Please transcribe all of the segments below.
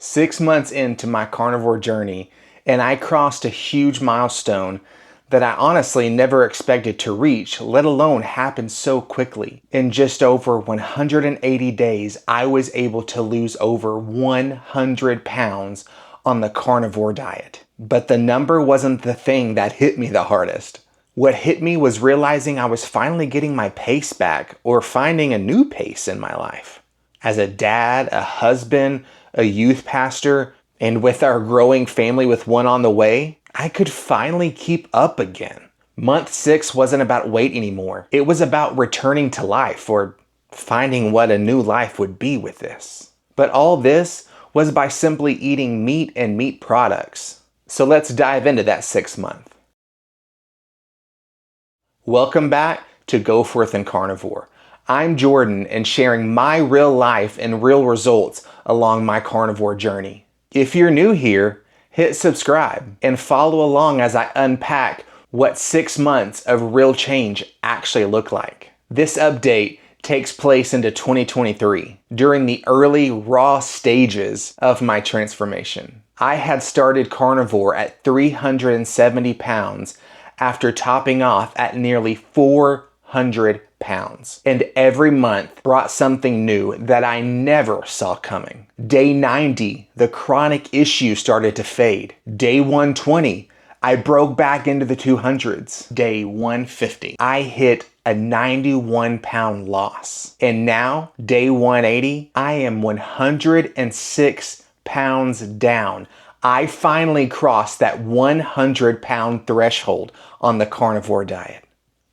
6 months into my carnivore journey, and I crossed a huge milestone that I honestly never expected to reach, let alone happen so quickly. In just over 180 days, I was able to lose over 100 pounds on the carnivore diet. But the number wasn't the thing that hit me the hardest. What hit me was realizing I was finally getting my pace back, or finding a new pace in my life. As a dad, a husband, a youth pastor, and with our growing family with one on the way, I could finally keep up again. Month 6 wasn't about weight anymore. It was about returning to life, or finding what a new life would be with this. But all this was by simply eating meat and meat products. So let's dive into that 6 month. Welcome back to Goforth&Carnivore. I'm Jordan, and sharing my real life and real results along my carnivore journey. If you're new here, hit subscribe and follow along as I unpack what 6 months of real change actually look like. This update takes place into 2023, during the early raw stages of my transformation. I had started carnivore at 370 pounds after topping off at nearly 400 pounds. And every month brought something new that I never saw coming. Day 90, the chronic issue started to fade. Day 120, I broke back into the 200s. Day 150, I hit a 91-pound loss. And now, day 180, I am 106 pounds down. I finally crossed that 100-pound threshold on the carnivore diet.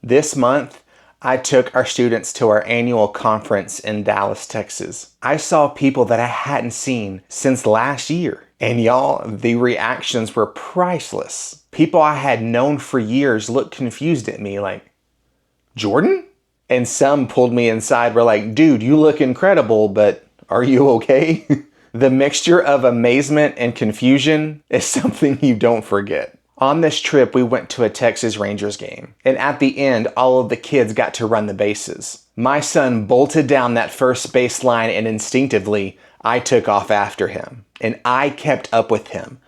This month, I took our students to our annual conference in Dallas, Texas. I saw people that I hadn't seen since last year. And y'all, the reactions were priceless. People I had known for years looked confused at me like, "Jordan?" And some pulled me inside, were like, "Dude, you look incredible, but are you okay?" The mixture of amazement and confusion is something you don't forget. On this trip, we went to a Texas Rangers game, and at the end, all of the kids got to run the bases. My son bolted down that first baseline, and instinctively, I took off after him, and I kept up with him.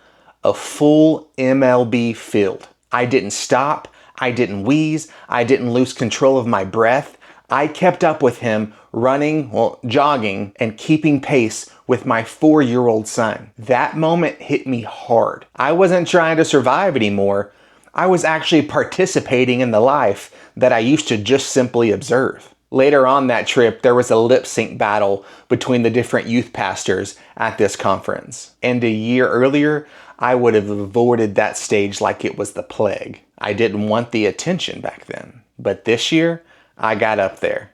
A full MLB field. I didn't stop, I didn't wheeze, I didn't lose control of my breath. I kept up with him, running, jogging, and keeping pace with my 4-year-old son. That moment hit me hard. I wasn't trying to survive anymore. I was actually participating in the life that I used to just simply observe. Later on that trip, there was a lip sync battle between the different youth pastors at this conference. And a year earlier, I would have avoided that stage like it was the plague. I didn't want the attention back then. But this year, I got up there.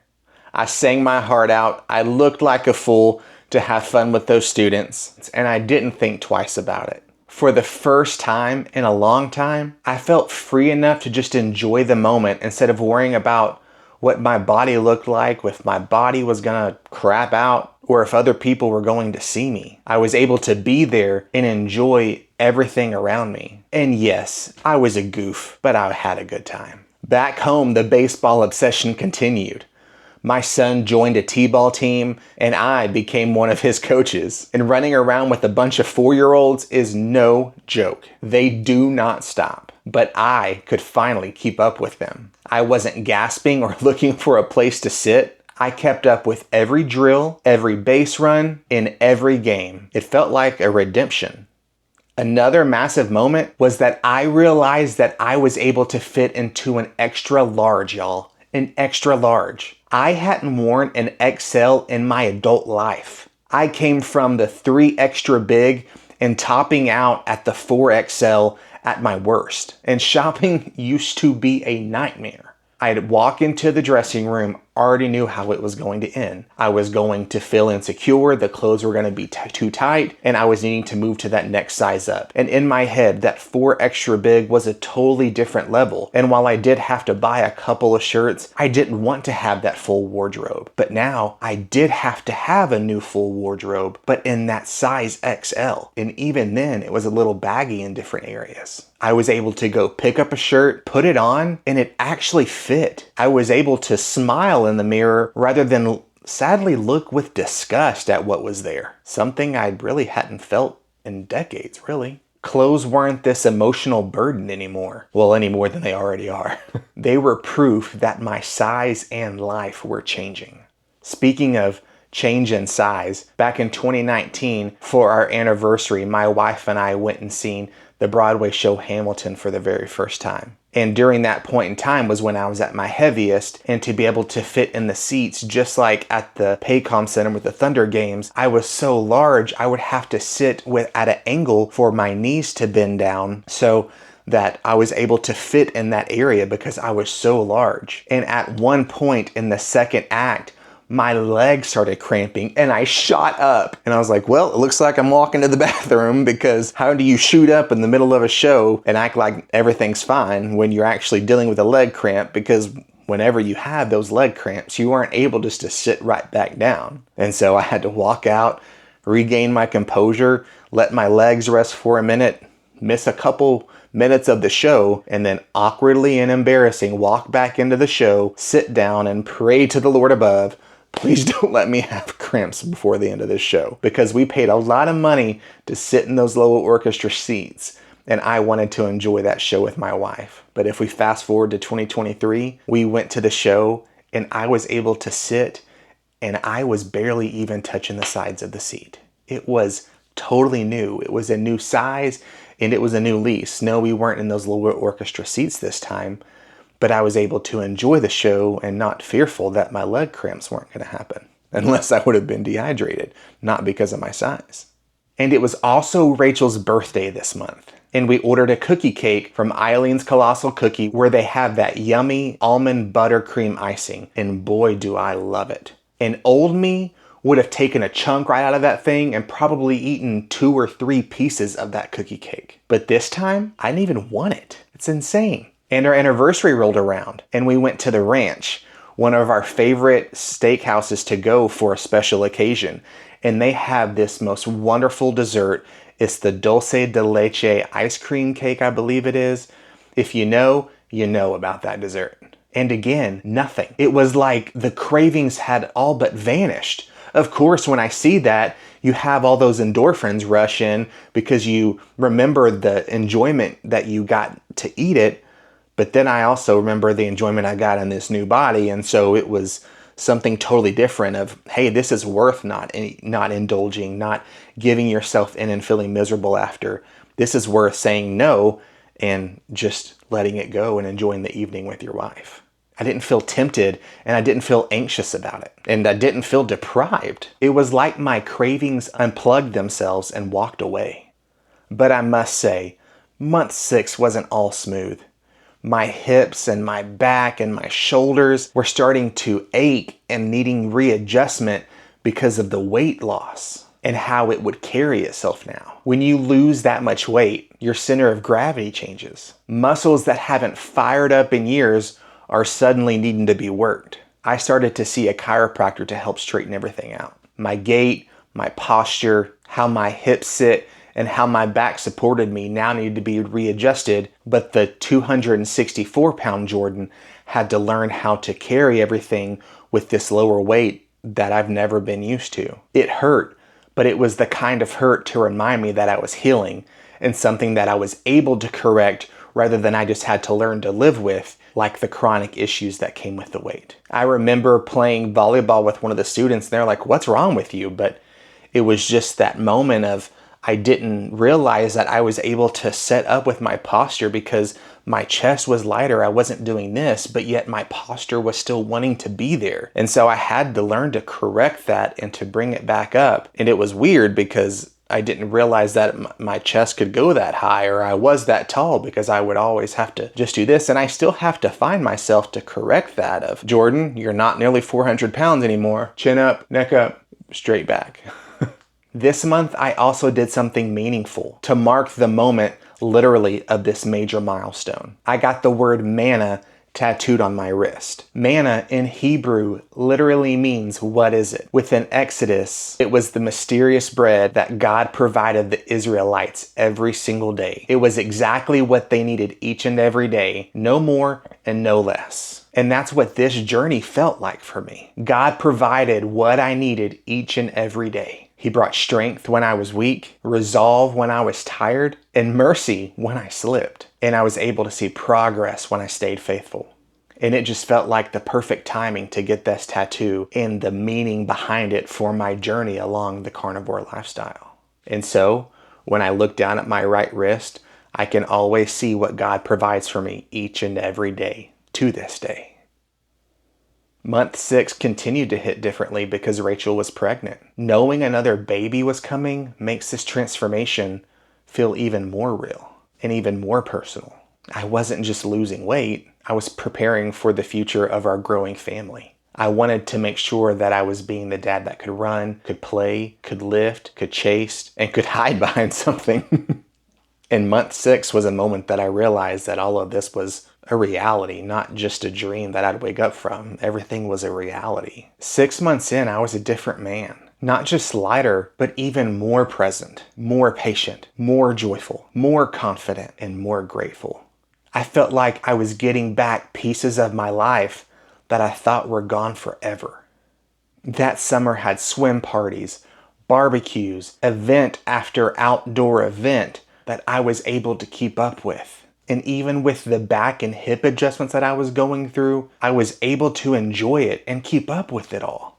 I sang my heart out. I looked like a fool to have fun with those students, and I didn't think twice about it. For the first time in a long time, I felt free enough to just enjoy the moment instead of worrying about what my body looked like, if my body was gonna crap out, or if other people were going to see me. I was able to be there and enjoy everything around me. And yes, I was a goof, but I had a good time. Back home, the baseball obsession continued. My son joined a t-ball team, and I became one of his coaches. And running around with a bunch of 4-year-olds is no joke. They do not stop. But I could finally keep up with them. I wasn't gasping or looking for a place to sit. I kept up with every drill, every base run, in every game. It felt like a redemption. Another massive moment was that I realized that I was able to fit into an extra large, y'all. An extra large. I hadn't worn an XL in my adult life. I came from the 3 extra big and topping out at the 4XL at my worst. And shopping used to be a nightmare. I'd walk into the dressing room, already knew how it was going to end. I was going to feel insecure, the clothes were going to be too tight, and I was needing to move to that next size up. And in my head, that 4 extra big was a totally different level. And while I did have to buy a couple of shirts, I didn't want to have that full wardrobe. But now I did have to have a new full wardrobe, but in that size XL. And even then, it was a little baggy in different areas. I was able to go pick up a shirt, put it on, and it actually fit. I was able to smile in the mirror rather than sadly look with disgust at what was there. Something I really hadn't felt in decades, really. Clothes weren't this emotional burden anymore. Well, any more than they already are. They were proof that my size and life were changing. Speaking of change in size, back in 2019, for our anniversary, my wife and I went and seen the Broadway show Hamilton for the very first time. And during that point in time was when I was at my heaviest, and to be able to fit in the seats, just like at the Paycom Center with the Thunder games, I was so large, I would have to sit at an angle for my knees to bend down so that I was able to fit in that area because I was so large. And at one point in the second act, my legs started cramping and I shot up. And I was like, well, it looks like I'm walking to the bathroom, because how do you shoot up in the middle of a show and act like everything's fine when you're actually dealing with a leg cramp? Because whenever you have those leg cramps, you aren't able just to sit right back down. And so I had to walk out, regain my composure, let my legs rest for a minute, miss a couple minutes of the show, and then awkwardly and embarrassing walk back into the show, sit down and pray to the Lord above, please don't let me have cramps before the end of this show, because we paid a lot of money to sit in those lower orchestra seats, and I wanted to enjoy that show with my wife. But if we fast forward to 2023, we went to the show and I was able to sit, and I was barely even touching the sides of the seat. It was totally new. It was a new size and it was a new lease. No, we weren't in those lower orchestra seats this time, but I was able to enjoy the show and not fearful that my leg cramps weren't going to happen, unless I would have been dehydrated, not because of my size. And it was also Rachel's birthday this month, and we ordered a cookie cake from Eileen's Colossal Cookie, where they have that yummy almond buttercream icing, and boy do I love it. And old me would have taken a chunk right out of that thing and probably eaten 2 or 3 pieces of that cookie cake. But this time, I didn't even want it. It's insane. And our anniversary rolled around and we went to the Ranch, one of our favorite steakhouses to go for a special occasion. And they have this most wonderful dessert. It's the dulce de leche ice cream cake, I believe it is. If you know about that dessert. And again, nothing. It was like the cravings had all but vanished. Of course, when I see that, you have all those endorphins rush in because you remember the enjoyment that you got to eat it. But then I also remember the enjoyment I got in this new body. And so it was something totally different of, hey, this is worth not indulging, not giving yourself in and feeling miserable after. This is worth saying no and just letting it go and enjoying the evening with your wife. I didn't feel tempted and I didn't feel anxious about it. And I didn't feel deprived. It was like my cravings unplugged themselves and walked away. But I must say, month 6 wasn't all smooth. My hips and my back and my shoulders were starting to ache and needing readjustment because of the weight loss and how it would carry itself now. When you lose that much weight, your center of gravity changes. Muscles that haven't fired up in years are suddenly needing to be worked. I started to see a chiropractor to help straighten everything out. My gait, my posture, how my hips sit, and how my back supported me now needed to be readjusted, but the 264-pound Jordan had to learn how to carry everything with this lower weight that I've never been used to. It hurt, but it was the kind of hurt to remind me that I was healing and something that I was able to correct rather than I just had to learn to live with, like the chronic issues that came with the weight. I remember playing volleyball with one of the students and they're like, "What's wrong with you?" But it was just that moment of, I didn't realize that I was able to set up with my posture because my chest was lighter. I wasn't doing this, but yet my posture was still wanting to be there. And so I had to learn to correct that and to bring it back up. And it was weird because I didn't realize that my chest could go that high or I was that tall, because I would always have to just do this. And I still have to find myself to correct that of, Jordan, you're not nearly 400 pounds anymore. Chin up, neck up, straight back. This month, I also did something meaningful to mark the moment, literally, of this major milestone. I got the word manna tattooed on my wrist. Manna in Hebrew literally means, what is it? Within Exodus, it was the mysterious bread that God provided the Israelites every single day. It was exactly what they needed each and every day, no more and no less. And that's what this journey felt like for me. God provided what I needed each and every day. He brought strength when I was weak, resolve when I was tired, and mercy when I slipped. And I was able to see progress when I stayed faithful. And it just felt like the perfect timing to get this tattoo and the meaning behind it for my journey along the carnivore lifestyle. And so, when I look down at my right wrist, I can always see what God provides for me each and every day to this day. Month 6 continued to hit differently because Rachel was pregnant. Knowing another baby was coming makes this transformation feel even more real and even more personal. I wasn't just losing weight, I was preparing for the future of our growing family. I wanted to make sure that I was being the dad that could run, could play, could lift, could chase, and could hide behind something. And month 6 was a moment that I realized that all of this was a reality, not just a dream that I'd wake up from. Everything was a reality. 6 months in, I was a different man. Not just lighter, but even more present, more patient, more joyful, more confident, and more grateful. I felt like I was getting back pieces of my life that I thought were gone forever. That summer had swim parties, barbecues, event after outdoor event that I was able to keep up with. And even with the back and hip adjustments that I was going through, I was able to enjoy it and keep up with it all.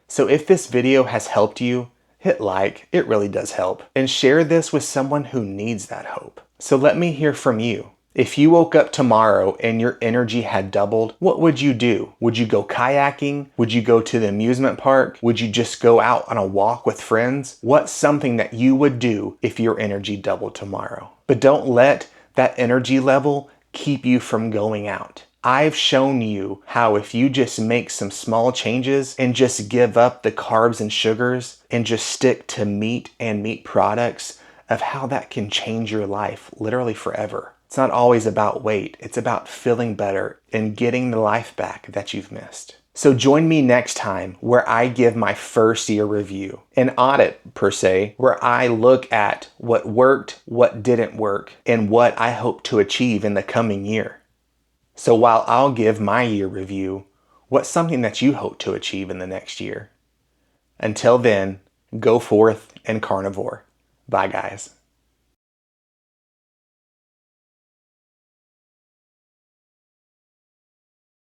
So if this video has helped you, hit like, it really does help. And share this with someone who needs that hope. So let me hear from you. If you woke up tomorrow and your energy had doubled, what would you do? Would you go kayaking? Would you go to the amusement park? Would you just go out on a walk with friends? What's something that you would do if your energy doubled tomorrow? But don't let that energy level keep you from going out. I've shown you how if you just make some small changes and just give up the carbs and sugars and just stick to meat and meat products, of how that can change your life literally forever. It's not always about weight. It's about feeling better and getting the life back that you've missed. So join me next time where I give my first year review, an audit per se, where I look at what worked, what didn't work, and what I hope to achieve in the coming year. So while I'll give my year review, what's something that you hope to achieve in the next year? Until then, go forth and carnivore. Bye guys.